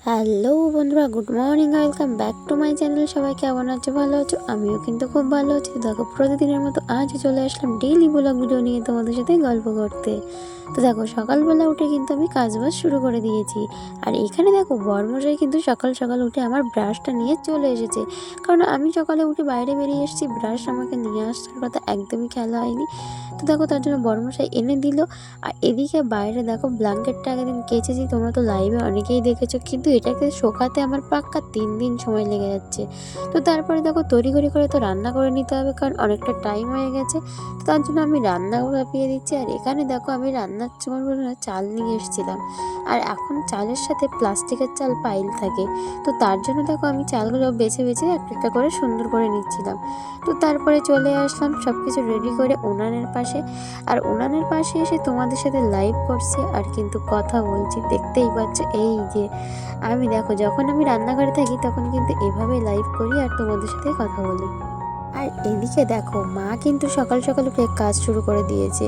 Hello বন্ধুরা, good morning, welcome back to my channel. সবাই কেমন আছো? ভালো আছো? আমিও কিন্তু খুব ভালো আছি। দেখো, প্রতিদিনের মতো আজও চলে আসলাম ডেইলি ব্লগ ভিডিও নিয়ে তোমাদের সাথে গল্প করতে। তো দেখো, সকালবেলা উঠে কিন্তু আমি কাজবাজ শুরু করে দিয়েছি। আর এখানে দেখো, বরমশাই কিন্তু সকাল সকাল উঠে আমার ব্রাশটা নিয়ে চলে এসেছে। কারণ আমি সকালে উঠে বাইরে বেরিয়ে এসেছি, ব্রাশ আমাকে নিয়ে আসার কথা একদমই খেয়াল হয়নি। তো দেখো, তার জন্য বরমশাই এনে দিল। আর এদিকে বাইরে দেখো, ব্ল্যাঙ্কেটটা আগের কেচেছি, তোমরা তো লাইভে অনেকেই দেখেছো, কিন্তু এটাকে শোকাতে আমার পাক্কা 3 দিন সময় লেগে যাচ্ছে। তো তারপরে দেখো, তড়িঘড়ি করে তো রান্না করে নিতে হবে, কারণ অনেকটা টাইম হয়ে গেছে। তো তার জন্য আমি রান্না চাপিয়ে দিচ্ছি। আর এখানে দেখো, আমি রান্নার সময় চাল নিয়ে এসেছিলাম। আর এখন চালের সাথে প্লাস্টিকের চাল পাইল থাকে। তো তার জন্য দেখো, আমি চালগুলো বেছে বেছে একটা একটা করে সুন্দর করে নিচ্ছিলাম। তো তারপরে চলে আসলাম সব কিছু রেডি করে উনানের পাশে। আর উনানের পাশে এসে তোমাদের সাথে লাইভ করছি আর কিন্তু কথা বলছি, দেখতেই পাচ্ছ। এই যে আমি দেখো, যখন আমি রান্নাঘরে থাকি তখন কিন্তু এভাবেই লাইভ করি আর তোমাদের সাথে কথা বলি। আর এদিকে দেখো, মা কিন্তু সকাল সকাল উঠে কাজ শুরু করে দিয়েছে।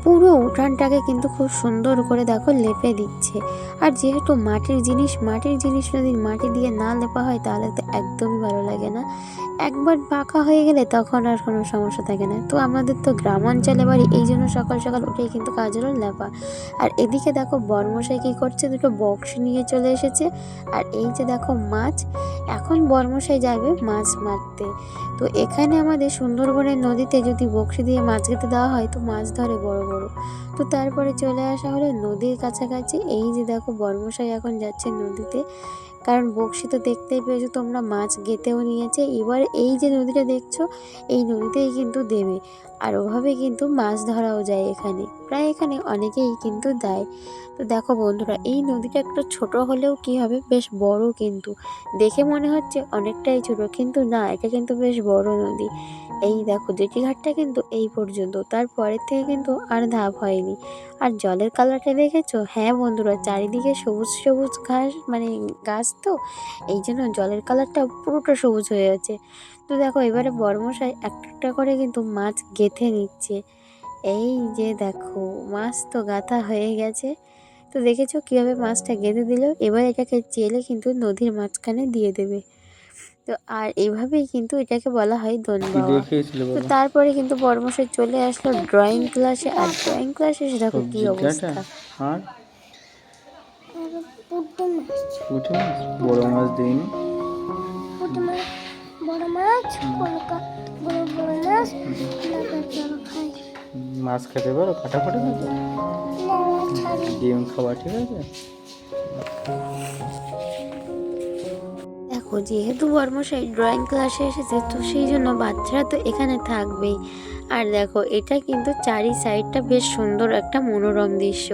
পুরো উঠানটাকে কিন্তু খুব সুন্দর করে দেখো লেপে দিচ্ছে। আর যেহেতু মাটির জিনিস যদি মাটি দিয়ে না লেপা হয় তাহলে তো একদমই ভালো লাগে না। একবার পাকা হয়ে গেলে তখন আর কোনো সমস্যা থাকে না। তো আমাদের তো গ্রাম অঞ্চলে বাড়ি, এই জন্য সকাল সকাল উঠেই কিন্তু কাজ হলো লেপা। আর এদিকে দেখো, বর্মশাই কী করছে, দুটো বক্স নিয়ে চলে এসেছে। আর এই যে দেখো মাছ, এখন বর্মশাই যাবে মাছ মারতে। তো এখানে আমাদের সুন্দরবনের নদীতে যদি বড়শি দিয়ে মাছ খেতে দেওয়া হয় তো মাছ ধরে বড় বড়। তো তারপরে চলে আসা হলো নদীর কাছাকাছি। এই যে দেখো, বর্মশাই এখন যাচ্ছে নদীতে, কারণ বড়শি তো দেখতেই পেয়েছো তোমরা, মাছ গেঁথেও নিয়েছে। এবার এই যে নদীটা দেখছো, এই নদীতেই কিন্তু দেবে। আর ওভাবে কিন্তু মাছ ধরাও যায় এখানে, প্রায় এখানে অনেকেই কিন্তু দেয়। তো দেখো বন্ধুরা, এই নদীটা একটু ছোট হলেও কি হবে, বেশ বড় কিন্তু। দেখে মনে হচ্ছে অনেকটাই ছোট, কিন্তু না, এটা কিন্তু বেশ বড় নদী। এই দেখো, জেটিঘাটটা কিন্তু এই পর্যন্ত, তারপরের থেকে কিন্তু আর ধাপ হয়নি। আর জলের কালারটা দেখেছো? হ্যাঁ বন্ধুরা, চারিদিকে সবুজ সবুজ ঘাস, মানে গাছ তো, এই জন্য জলের কালারটা পুরোটা সবুজ হয়ে আছে। তো দেখো, এবারে বর্মশাই একটা একটা করে কিন্তু মাছ গেঁথে নিচ্ছে। এই যে দেখো, মাছ তো গাঁথা হয়ে গেছে। তো দেখেছো কীভাবে মাছটা গেঁথে দিল? এবার এটাকে চেলে কিন্তু নদীর মাঝখানে দিয়ে দেবে। তো আর এইভাবেই কিন্তু এটাকে বলা হয় দোন বাওয়া। তো তারপরে কিন্তু বর্মশাই চলে আসলো ড্রয়িং ক্লাসে। আর ড্রয়িং ক্লাসে এসে দেখো কী অবস্থা। আর পুঁটি মাছ বড় মাছ দিইনি। বড় মাছ বড় বড় মাছ খাই। মাছ খেতে পারো? ফাটাফাটি খেতে ডিম খাবার, ঠিক আছে? দেখো, যেহেতু বর্মশাই ড্রয়িং ক্লাসে এসেছে, তো সেই জন্য বাচ্চারা তো এখানে থাকবেই। আর দেখো, এটা কিন্তু চারি সাইডটা বেশ সুন্দর একটা মনোরম দৃশ্য।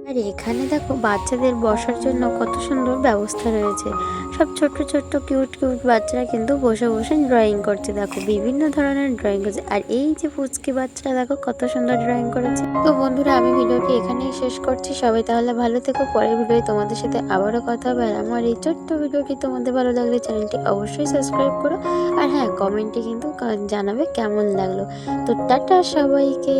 আর এখানে দেখো, বাচ্চাদের বসার জন্য কত সুন্দর ব্যবস্থা রয়েছে। সব ছোট্ট ছোট্ট কিউট কিউট বাচ্চারা কিন্তু বসে বসে ড্রয়িং করছে। দেখো, বিভিন্ন ধরনের ড্রয়িং করছে। আর এই যে পুচকি বাচ্চারা দেখো কত সুন্দর ড্রয়িং করেছে। তো বন্ধুরা, আমি ভিডিওটি এখানেই শেষ করছি। সবাই তাহলে ভালো থেকো। পরের ভিডিওতে তোমাদের সাথে আবারও কথা হবে। আর আমার এই ছোট্ট ভিডিওটি তোমাদের ভালো লাগলে চ্যানেলটি অবশ্যই সাবস্ক্রাইব করো। আর হ্যাঁ, কমেন্টে কিন্তু জানাবে কেমন লাগলো। তো টাটা সবাইকে।